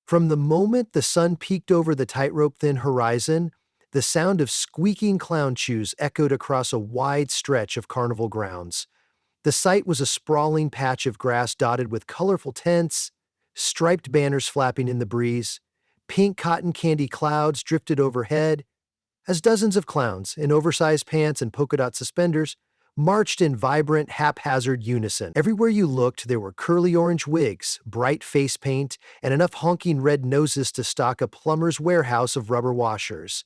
From the moment the sun peeked over the tightrope-thin horizon, the sound of squeaking clown shoes echoed across a wide stretch of carnival grounds. The site was a sprawling patch of grass dotted with colorful tents, striped banners flapping in the breeze, pink cotton candy clouds drifted overhead, as dozens of clowns in oversized pants and polka dot suspenders marched in vibrant, haphazard unison. Everywhere you looked, there were curly orange wigs, bright face paint, and enough honking red noses to stock a plumber's warehouse of rubber washers.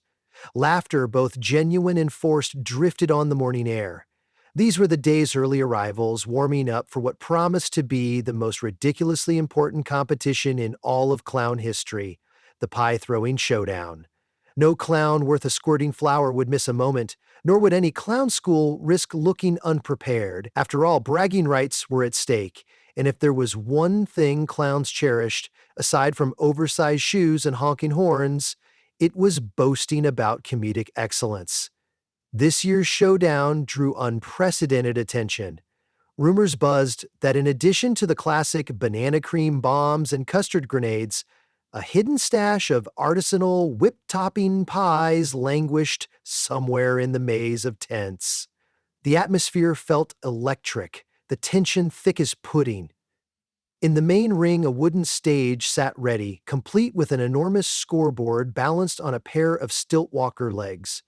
Laughter, both genuine and forced, drifted on the morning air. These were the day's early arrivals, warming up for what promised to be the most ridiculously important competition in all of clown history, the pie-throwing showdown. No clown worth a squirting flower would miss a moment, nor would any clown school risk looking unprepared. After all, bragging rights were at stake, and if there was one thing clowns cherished, aside from oversized shoes and honking horns, it was boasting about comedic excellence. This year's showdown drew unprecedented attention. Rumors buzzed that in addition to the classic banana cream bombs and custard grenades, a hidden stash of artisanal whip-topping pies languished somewhere in the maze of tents. The atmosphere felt electric, the tension thick as pudding. In the main ring, a wooden stage sat ready, complete with an enormous scoreboard balanced on a pair of stilt-walker legs.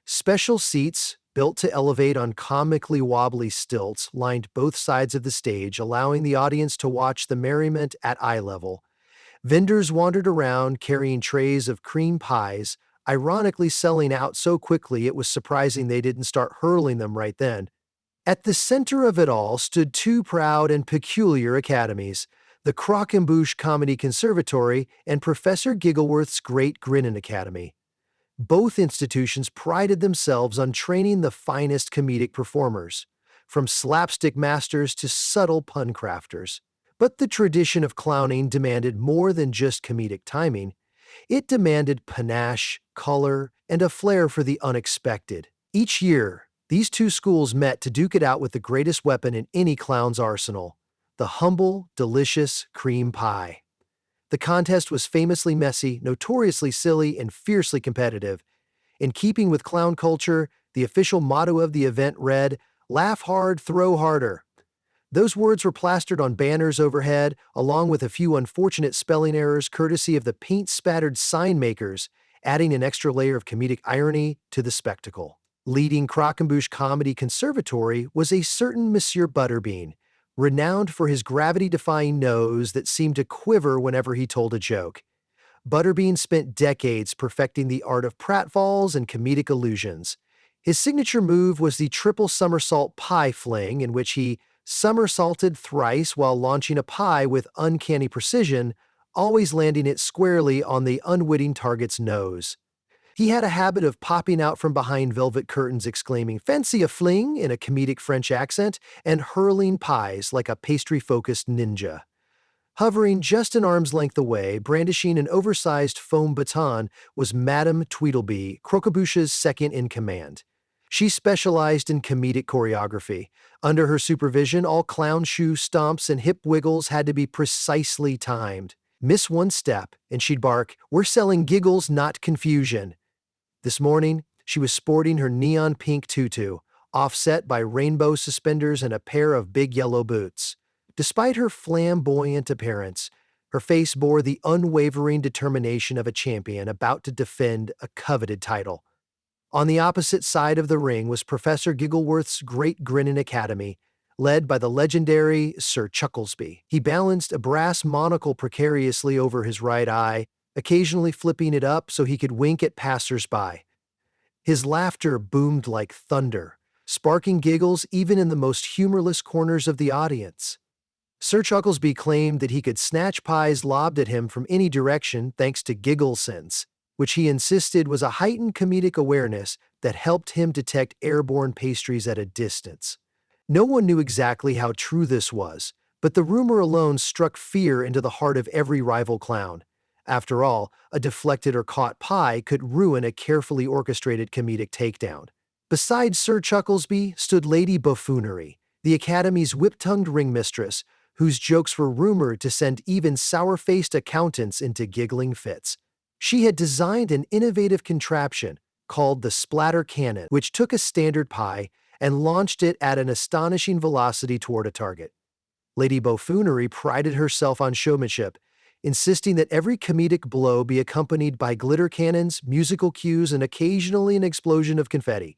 Special seats, built to elevate on comically wobbly stilts, lined both sides of the stage, allowing the audience to watch the merriment at eye level. Vendors wandered around carrying trays of cream pies, ironically selling out so quickly it was surprising they didn't start hurling them right then. At the center of it all stood two proud and peculiar academies, the Croquembouche Comedy Conservatory and Professor Giggleworth's Great Grinnin' Academy. Both institutions prided themselves on training the finest comedic performers, from slapstick masters to subtle pun crafters. But the tradition of clowning demanded more than just comedic timing. It demanded panache, color, and a flair for the unexpected. Each year, these two schools met to duke it out with the greatest weapon in any clown's arsenal, the humble, delicious cream pie. The contest was famously messy, notoriously silly, and fiercely competitive. In keeping with clown culture, the official motto of the event read, "Laugh hard, throw harder." Those words were plastered on banners overhead, along with a few unfortunate spelling errors courtesy of the paint-spattered sign makers, adding an extra layer of comedic irony to the spectacle. Leading Croquembouche Comedy Conservatory was a certain Monsieur Butterbean, renowned for his gravity-defying nose that seemed to quiver whenever he told a joke. Butterbean spent decades perfecting the art of pratfalls and comedic illusions. His signature move was the triple somersault pie fling, in which he somersaulted thrice while launching a pie with uncanny precision, always landing it squarely on the unwitting target's nose. He had a habit of popping out from behind velvet curtains exclaiming, "Fancy a fling," in a comedic French accent, and hurling pies like a pastry-focused ninja. Hovering just an arm's length away, brandishing an oversized foam baton, was Madame Tweedledee, Croquembouche's second-in-command. She specialized in comedic choreography. Under her supervision, all clown shoe stomps and hip wiggles had to be precisely timed. Miss one step, and she'd bark, "We're selling giggles, not confusion." This morning, she was sporting her neon pink tutu, offset by rainbow suspenders and a pair of big yellow boots. Despite her flamboyant appearance, her face bore the unwavering determination of a champion about to defend a coveted title. On the opposite side of the ring was Professor Giggleworth's Great Grinnin' Academy, led by the legendary Sir Chucklesby. He balanced a brass monocle precariously over his right eye, occasionally flipping it up so he could wink at passers-by. His laughter boomed like thunder, sparking giggles even in the most humorless corners of the audience. Sir Chucklesby claimed that he could snatch pies lobbed at him from any direction thanks to giggle sense, which he insisted was a heightened comedic awareness that helped him detect airborne pastries at a distance. No one knew exactly how true this was, but the rumor alone struck fear into the heart of every rival clown. After all, a deflected or caught pie could ruin a carefully orchestrated comedic takedown. Beside Sir Chucklesby stood Lady Buffoonery, the Academy's whip-tongued ringmistress, whose jokes were rumored to send even sour-faced accountants into giggling fits. She had designed an innovative contraption called the splatter cannon, which took a standard pie and launched it at an astonishing velocity toward a target. Lady Buffoonery prided herself on showmanship, insisting that every comedic blow be accompanied by glitter cannons, musical cues, and occasionally an explosion of confetti.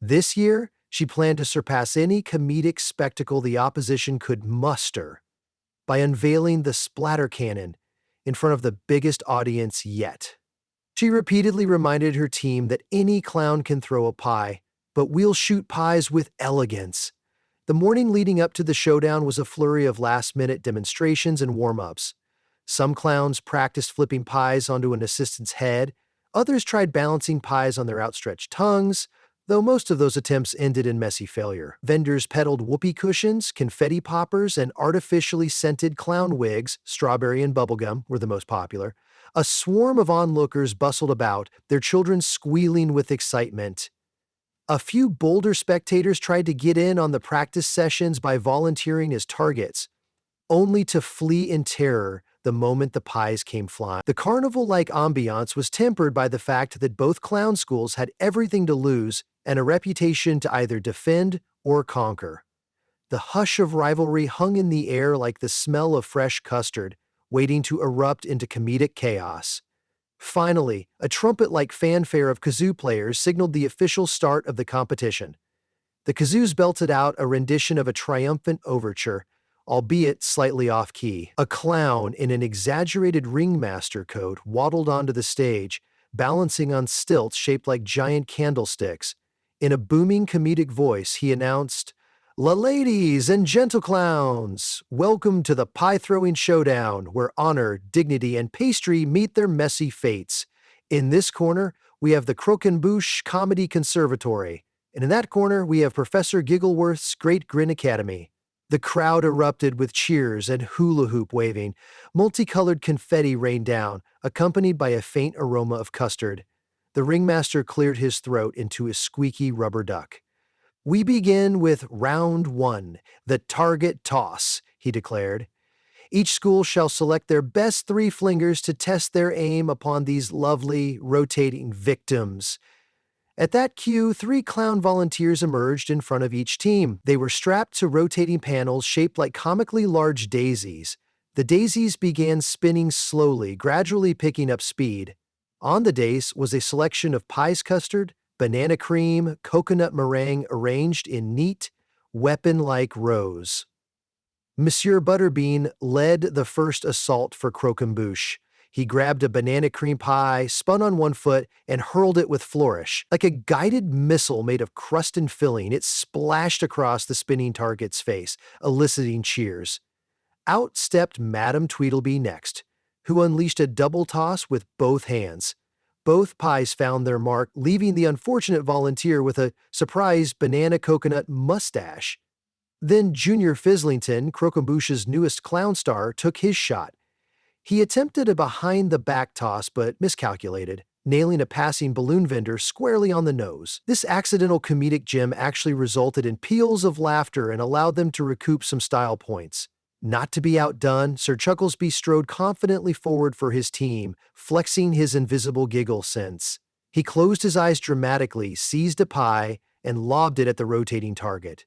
This year, she planned to surpass any comedic spectacle the opposition could muster by unveiling the splatter cannon in front of the biggest audience yet. She repeatedly reminded her team that any clown can throw a pie, but we'll shoot pies with elegance. The morning leading up to the showdown was a flurry of last-minute demonstrations and warm-ups. Some clowns practiced flipping pies onto an assistant's head, others tried balancing pies on their outstretched tongues, though most of those attempts ended in messy failure. Vendors peddled whoopee cushions, confetti poppers, and artificially scented clown wigs. Strawberry and bubblegum were the most popular. A swarm of onlookers bustled about, their children squealing with excitement. A few bolder spectators tried to get in on the practice sessions by volunteering as targets, only to flee in terror the moment the pies came flying. The carnival-like ambiance was tempered by the fact that both clown schools had everything to lose and a reputation to either defend or conquer. The hush of rivalry hung in the air like the smell of fresh custard, waiting to erupt into comedic chaos. Finally, a trumpet-like fanfare of kazoo players signaled the official start of the competition. The kazoos belted out a rendition of a triumphant overture, albeit slightly off-key. A clown in an exaggerated ringmaster coat waddled onto the stage, balancing on stilts shaped like giant candlesticks. In a booming comedic voice, he announced, "La ladies and gentle clowns, welcome to the pie-throwing showdown, where honor, dignity, and pastry meet their messy fates. In this corner, we have the Croquembouche Comedy Conservatory, and in that corner, we have Professor Giggleworth's Great Grin Academy." The crowd erupted with cheers and hula hoop waving. Multicolored confetti rained down, accompanied by a faint aroma of custard. The ringmaster cleared his throat into a squeaky rubber duck. "We begin with round 1, the target toss," he declared. "Each school shall select their best 3 flingers to test their aim upon these lovely, rotating victims." At that cue, 3 clown volunteers emerged in front of each team. They were strapped to rotating panels shaped like comically large daisies. The daisies began spinning slowly, gradually picking up speed. On the dais was a selection of pies custard, banana cream, coconut meringue arranged in neat, weapon-like rows. Monsieur Butterbean led the first assault for Croquembouche. He grabbed a banana cream pie, spun on one foot, and hurled it with flourish. Like a guided missile made of crust and filling, it splashed across the spinning target's face, eliciting cheers. Out stepped Madame Tweedledee next, who unleashed a double toss with both hands. Both pies found their mark, leaving the unfortunate volunteer with a surprise banana coconut mustache. Then Junior Fizzlington, Croquembouche's newest clown star, took his shot. He attempted a behind-the-back toss but miscalculated, nailing a passing balloon vendor squarely on the nose. This accidental comedic gem actually resulted in peals of laughter and allowed them to recoup some style points. Not to be outdone, Sir Chucklesby strode confidently forward for his team, flexing his invisible giggle sense. He closed his eyes dramatically, seized a pie, and lobbed it at the rotating target.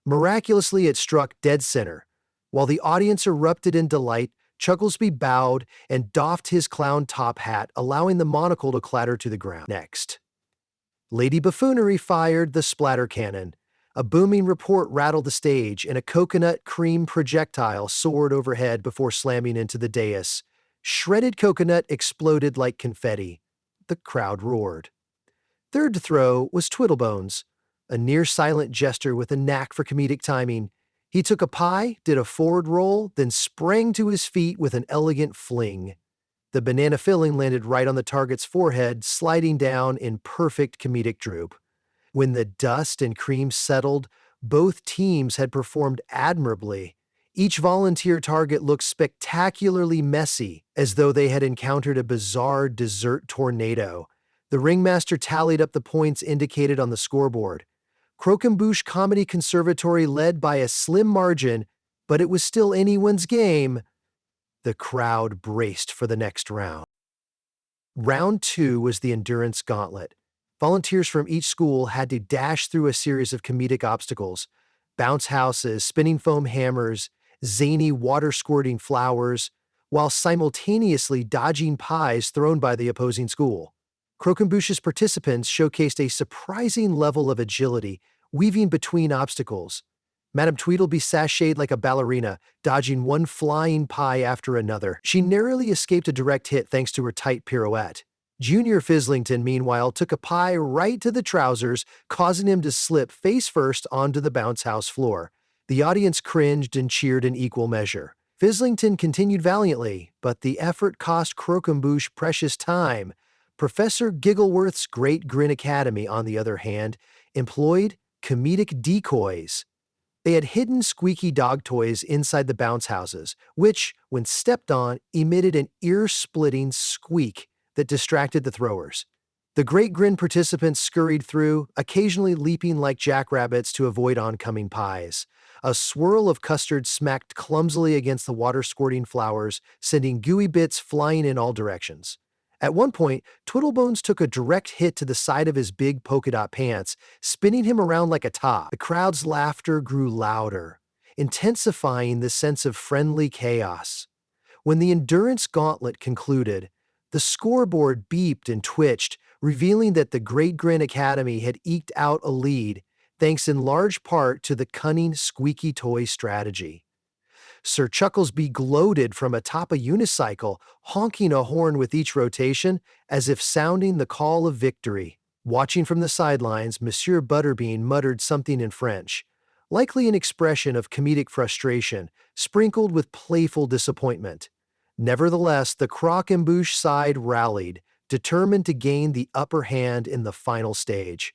Miraculously, it struck dead center. While the audience erupted in delight, Chucklesby bowed and doffed his clown top hat, allowing the monocle to clatter to the ground. Next, Lady Buffoonery fired the splatter cannon. A booming report rattled the stage, and a coconut cream projectile soared overhead before slamming into the dais. Shredded coconut exploded like confetti. The crowd roared. Third to throw was Twiddlebones, a near-silent jester with a knack for comedic timing. He took a pie, did a forward roll, then sprang to his feet with an elegant fling. The banana filling landed right on the target's forehead, sliding down in perfect comedic droop. When the dust and cream settled, both teams had performed admirably. Each volunteer target looked spectacularly messy, as though they had encountered a bizarre dessert tornado. The ringmaster tallied up the points indicated on the scoreboard. Croquembouche Comedy Conservatory led by a slim margin, but it was still anyone's game. The crowd braced for the next round. Round 2 was the endurance gauntlet. Volunteers from each school had to dash through a series of comedic obstacles: bounce houses, spinning foam hammers, zany water-squirting flowers, while simultaneously dodging pies thrown by the opposing school. Croquembouche's participants showcased a surprising level of agility, weaving between obstacles. Madame Tweedleby sashayed like a ballerina, dodging one flying pie after another. She narrowly escaped a direct hit thanks to her tight pirouette. Junior Fislington, meanwhile, took a pie right to the trousers, causing him to slip face first onto the bounce house floor. The audience cringed and cheered in equal measure. Fislington continued valiantly, but the effort cost Croquembouche precious time. Professor Giggleworth's Great Grin Academy, on the other hand, employed comedic decoys. They had hidden squeaky dog toys inside the bounce houses, which, when stepped on, emitted an ear-splitting squeak that distracted the throwers. The Great Grin participants scurried through, occasionally leaping like jackrabbits to avoid oncoming pies. A swirl of custard smacked clumsily against the water-squirting flowers, sending gooey bits flying in all directions. At one point, Twiddlebones took a direct hit to the side of his big polka dot pants, spinning him around like a top. The crowd's laughter grew louder, intensifying the sense of friendly chaos. When the endurance gauntlet concluded, the scoreboard beeped and twitched, revealing that the Great Grin Academy had eked out a lead, thanks in large part to the cunning squeaky toy strategy. Sir Chucklesby gloated from atop a unicycle, honking a horn with each rotation, as if sounding the call of victory. Watching from the sidelines, Monsieur Butterbean muttered something in French, likely an expression of comedic frustration, sprinkled with playful disappointment. Nevertheless, the Croquembouche side rallied, determined to gain the upper hand in the final stage.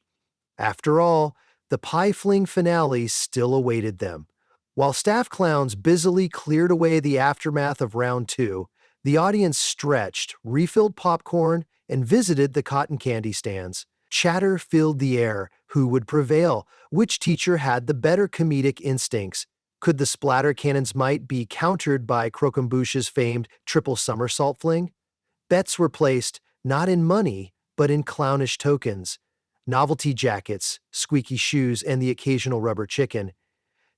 After all, the pie fling finale still awaited them. While staff clowns busily cleared away the aftermath of round 2, the audience stretched, refilled popcorn, and visited the cotton candy stands. Chatter filled the air. Who would prevail? Which teacher had the better comedic instincts? Could the splatter cannon's might be countered by Croquembouche's famed triple somersault fling? Bets were placed, not in money, but in clownish tokens: novelty jackets, squeaky shoes, and the occasional rubber chicken.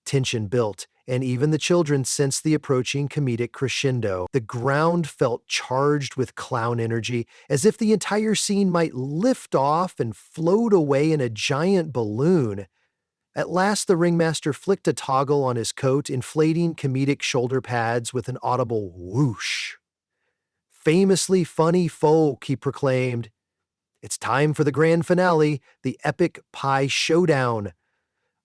Tension built, and even the children sensed the approaching comedic crescendo. The ground felt charged with clown energy, as if the entire scene might lift off and float away in a giant balloon. At last, the ringmaster flicked a toggle on his coat, inflating comedic shoulder pads with an audible whoosh. "Famously funny folk," he proclaimed. "It's time for the grand finale, the epic pie showdown."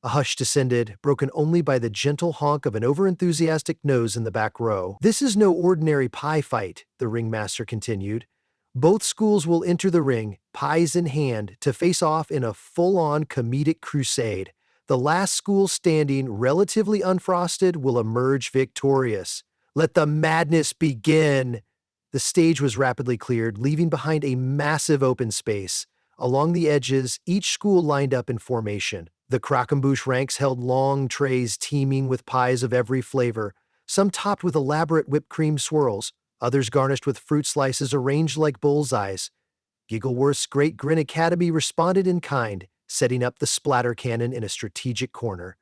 A hush descended, broken only by the gentle honk of an overenthusiastic nose in the back row. "This is no ordinary pie fight," the ringmaster continued. "Both schools will enter the ring, pies in hand, to face off in a full-on comedic crusade. The last school standing, relatively unfrosted, will emerge victorious. Let the madness begin!" The stage was rapidly cleared, leaving behind a massive open space. Along the edges, each school lined up in formation. The Croquembouche ranks held long trays teeming with pies of every flavor, some topped with elaborate whipped cream swirls, others garnished with fruit slices arranged like bullseyes. Giggleworth's Great Grin Academy responded in kind, setting up the splatter cannon in a strategic corner.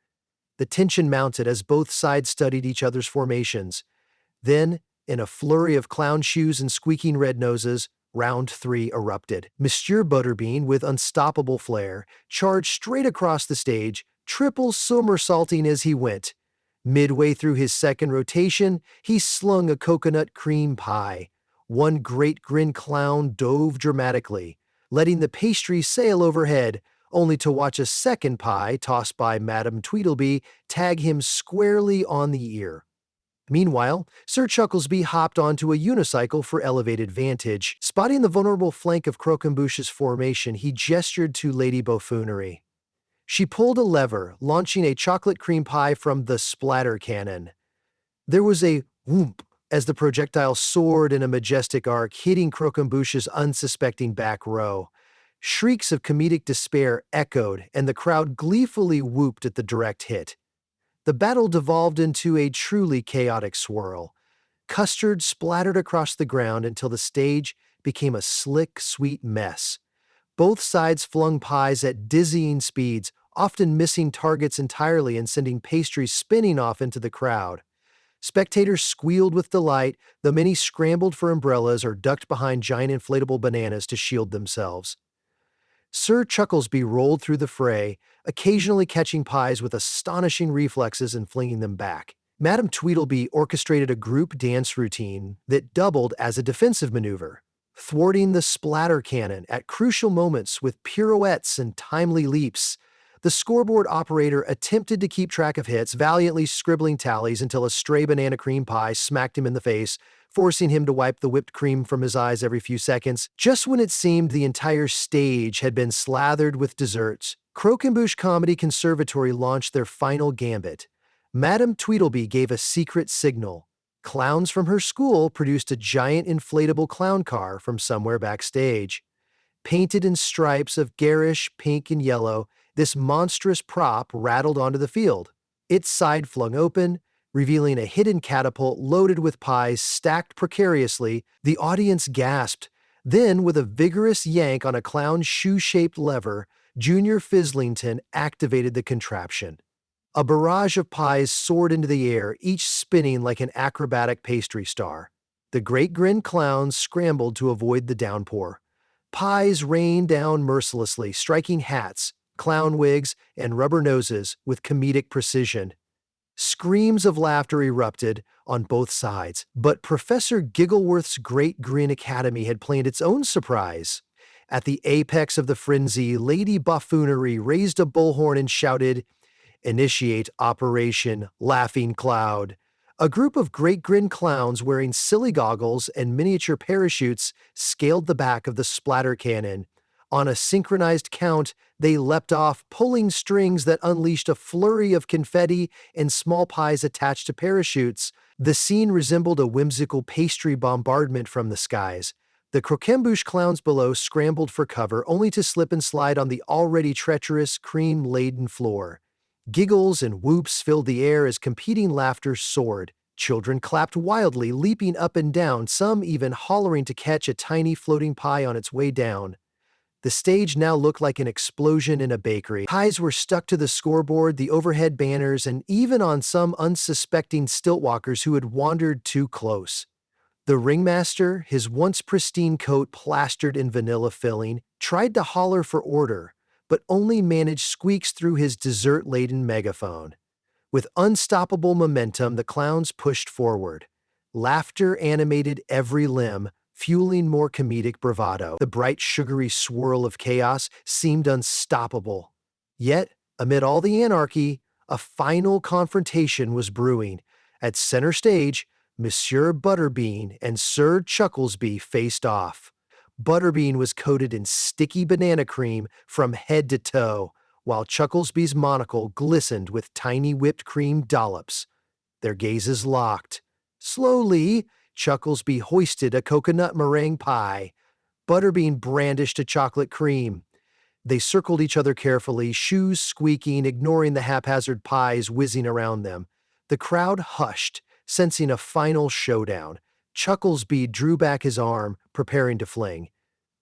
The tension mounted as both sides studied each other's formations. Then, in a flurry of clown shoes and squeaking red noses, round 3 erupted. Monsieur Butterbean, with unstoppable flair, charged straight across the stage, triple somersaulting as he went. Midway through his second rotation, he slung a coconut cream pie. One Great Grin clown dove dramatically, letting the pastry sail overhead, only to watch a second pie, tossed by Madame Tweedleby, tag him squarely on the ear. Meanwhile, Sir Chucklesby hopped onto a unicycle for elevated vantage. Spotting the vulnerable flank of Croquembouche's formation, he gestured to Lady Buffoonery. She pulled a lever, launching a chocolate cream pie from the splatter cannon. There was a whoomp as the projectile soared in a majestic arc, hitting Croquembouche's unsuspecting back row. Shrieks of comedic despair echoed, and the crowd gleefully whooped at the direct hit. The battle devolved into a truly chaotic swirl. Custard splattered across the ground until the stage became a slick, sweet mess. Both sides flung pies at dizzying speeds, often missing targets entirely and sending pastries spinning off into the crowd. Spectators squealed with delight, though many scrambled for umbrellas or ducked behind giant inflatable bananas to shield themselves. Sir Chucklesby rolled through the fray, occasionally catching pies with astonishing reflexes and flinging them back. Madame Tweedledee orchestrated a group dance routine that doubled as a defensive maneuver, thwarting the splatter cannon at crucial moments with pirouettes and timely leaps. The scoreboard operator attempted to keep track of hits, valiantly scribbling tallies until a stray banana cream pie smacked him in the face, forcing him to wipe the whipped cream from his eyes every few seconds. Just when it seemed the entire stage had been slathered with desserts, Croquembouche Comedy Conservatory launched their final gambit. Madame Tweedledee gave a secret signal. Clowns from her school produced a giant inflatable clown car from somewhere backstage. Painted in stripes of garish pink and yellow, this monstrous prop rattled onto the field. Its side flung open, revealing a hidden catapult loaded with pies stacked precariously. The audience gasped. Then, with a vigorous yank on a clown's shoe-shaped lever, Junior Fizzlington activated the contraption. A barrage of pies soared into the air, each spinning like an acrobatic pastry star. The Great Grin clowns scrambled to avoid the downpour. Pies rained down mercilessly, striking hats, clown wigs, and rubber noses with comedic precision. Screams of laughter erupted on both sides, but Professor Giggleworth's Great Grin Academy had planned its own surprise. At the apex of the frenzy, Lady Buffoonery raised a bullhorn and shouted, "Initiate Operation Laughing Cloud." A group of Great Grin clowns wearing silly goggles and miniature parachutes scaled the back of the splatter cannon. On a synchronized count, they leapt off, pulling strings that unleashed a flurry of confetti and small pies attached to parachutes. The scene resembled a whimsical pastry bombardment from the skies. The Croquembouche clowns below scrambled for cover, only to slip and slide on the already treacherous, cream-laden floor. Giggles and whoops filled the air as competing laughter soared. Children clapped wildly, leaping up and down, some even hollering to catch a tiny floating pie on its way down. The stage now looked like an explosion in a bakery. Pies were stuck to the scoreboard, the overhead banners, and even on some unsuspecting stiltwalkers who had wandered too close. The ringmaster, his once pristine coat plastered in vanilla filling, tried to holler for order, but only managed squeaks through his dessert-laden megaphone. With unstoppable momentum, the clowns pushed forward. Laughter animated every limb, fueling more comedic bravado. The bright, sugary swirl of chaos seemed unstoppable. Yet, amid all the anarchy, a final confrontation was brewing. At center stage, Monsieur Butterbean and Sir Chucklesby faced off. Butterbean was coated in sticky banana cream from head to toe, while Chucklesby's monocle glistened with tiny whipped cream dollops. Their gazes locked. Slowly, Chucklesby hoisted a coconut meringue pie. Butterbean brandished a chocolate cream. They circled each other carefully, shoes squeaking, ignoring the haphazard pies whizzing around them. The crowd hushed, sensing a final showdown. Chucklesby drew back his arm, preparing to fling.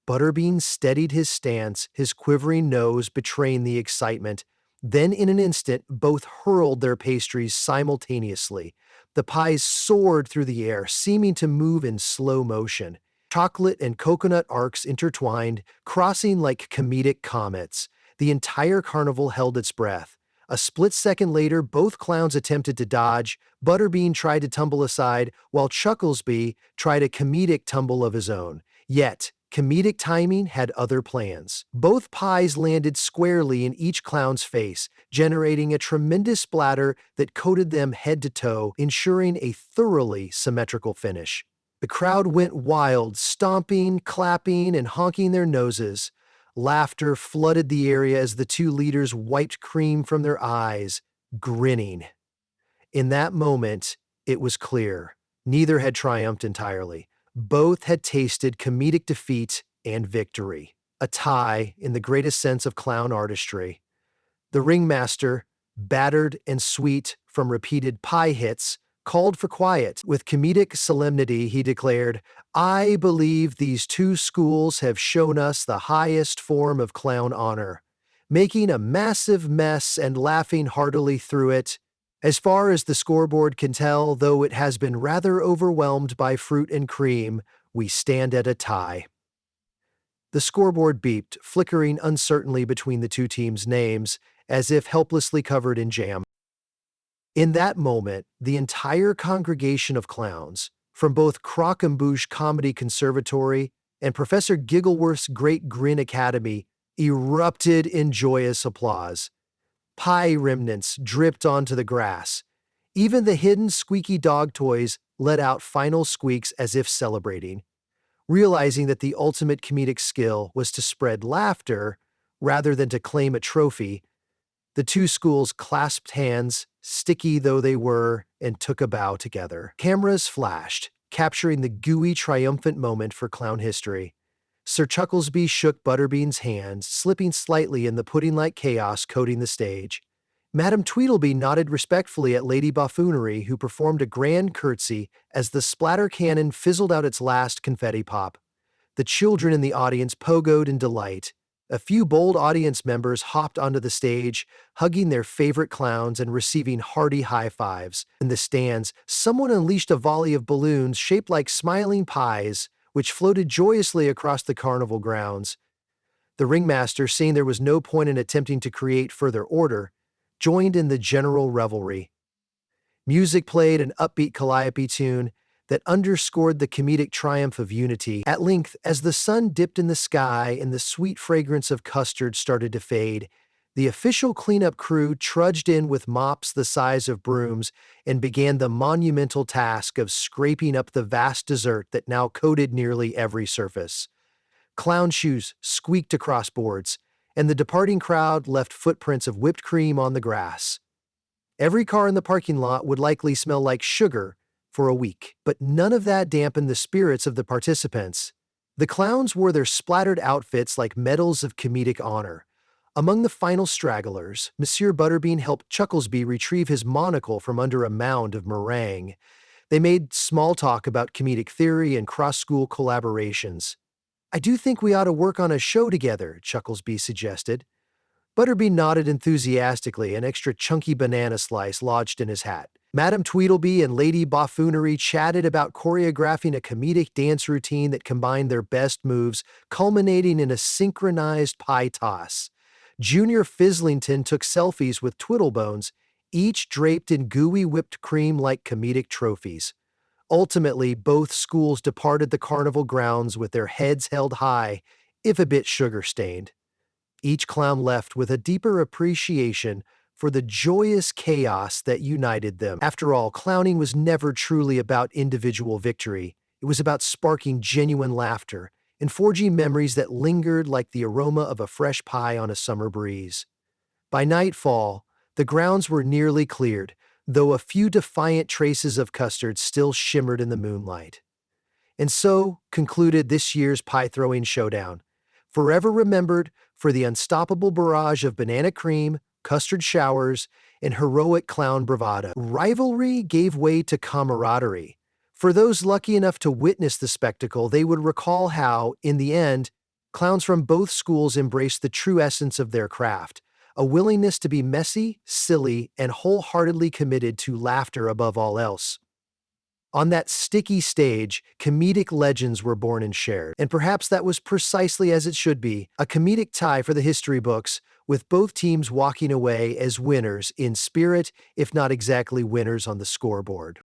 Butterbean steadied his stance, his quivering nose betraying the excitement. Then, in an instant, both hurled their pastries simultaneously. The pies soared through the air, seeming to move in slow motion. Chocolate and coconut arcs intertwined, crossing like comedic comets. The entire carnival held its breath. A split second later, both clowns attempted to dodge. Butterbean tried to tumble aside, while Chucklesby tried a comedic tumble of his own. Yet, comedic timing had other plans. Both pies landed squarely in each clown's face, generating a tremendous splatter that coated them head to toe, ensuring a thoroughly symmetrical finish. The crowd went wild, stomping, clapping, and honking their noses. Laughter flooded the area as the two leaders wiped cream from their eyes, grinning. In that moment, it was clear. Neither had triumphed entirely. Both had tasted comedic defeat and victory. A tie in the greatest sense of clown artistry. The ringmaster, battered and sweet from repeated pie hits, called for quiet. With comedic solemnity, he declared, "I believe these two schools have shown us the highest form of clown honor," making a massive mess and laughing heartily through it. As far as the scoreboard can tell, though it has been rather overwhelmed by fruit and cream, we stand at a tie. The scoreboard beeped, flickering uncertainly between the two teams' names, as if helplessly covered in jam. In that moment, the entire congregation of clowns, from both Croquembouche Comedy Conservatory and Professor Giggleworth's Great Grin Academy, erupted in joyous applause. Pie remnants dripped onto the grass. Even the hidden squeaky dog toys let out final squeaks as if celebrating. Realizing that the ultimate comedic skill was to spread laughter rather than to claim a trophy, the two schools clasped hands, sticky though they were, and took a bow together. Cameras flashed, capturing the gooey, triumphant moment for clown history. Sir Chucklesby shook Butterbean's hand, slipping slightly in the pudding-like chaos coating the stage. Madame Tweedledee nodded respectfully at Lady Buffoonery, who performed a grand curtsy as the splatter cannon fizzled out its last confetti pop. The children in the audience pogoed in delight. A few bold audience members hopped onto the stage, hugging their favorite clowns and receiving hearty high fives. In the stands, someone unleashed a volley of balloons shaped like smiling pies, which floated joyously across the carnival grounds. The ringmaster, seeing there was no point in attempting to create further order, joined in the general revelry. Music played an upbeat calliope tune that underscored the comedic triumph of unity. At length, as the sun dipped in the sky and the sweet fragrance of custard started to fade, the official cleanup crew trudged in with mops the size of brooms and began the monumental task of scraping up the vast dessert that now coated nearly every surface. Clown shoes squeaked across boards, and the departing crowd left footprints of whipped cream on the grass. Every car in the parking lot would likely smell like sugar for a week, but none of that dampened the spirits of the participants. The clowns wore their splattered outfits like medals of comedic honor. Among the final stragglers, Monsieur Butterbean helped Chucklesby retrieve his monocle from under a mound of meringue. They made small talk about comedic theory and cross-school collaborations. "I do think we ought to work on a show together," Chucklesby suggested. Butterbean nodded enthusiastically, an extra chunky banana slice lodged in his hat. Madame Tweedledee and Lady Buffoonery chatted about choreographing a comedic dance routine that combined their best moves, culminating in a synchronized pie toss. Junior Fizzlington took selfies with Twiddlebones, each draped in gooey whipped cream like comedic trophies. Ultimately, both schools departed the carnival grounds with their heads held high, if a bit sugar-stained. Each clown left with a deeper appreciation for the joyous chaos that united them. After all, clowning was never truly about individual victory. It was about sparking genuine laughter and forging memories that lingered like the aroma of a fresh pie on a summer breeze. By nightfall, the grounds were nearly cleared, though a few defiant traces of custard still shimmered in the moonlight. And so concluded this year's pie-throwing showdown, forever remembered for the unstoppable barrage of banana cream, custard showers, and heroic clown bravado. Rivalry gave way to camaraderie. For those lucky enough to witness the spectacle, they would recall how, in the end, clowns from both schools embraced the true essence of their craft, a willingness to be messy, silly, and wholeheartedly committed to laughter above all else. On that sticky stage, comedic legends were born and shared, and perhaps that was precisely as it should be, a comedic tie for the history books, with both teams walking away as winners in spirit, if not exactly winners on the scoreboard.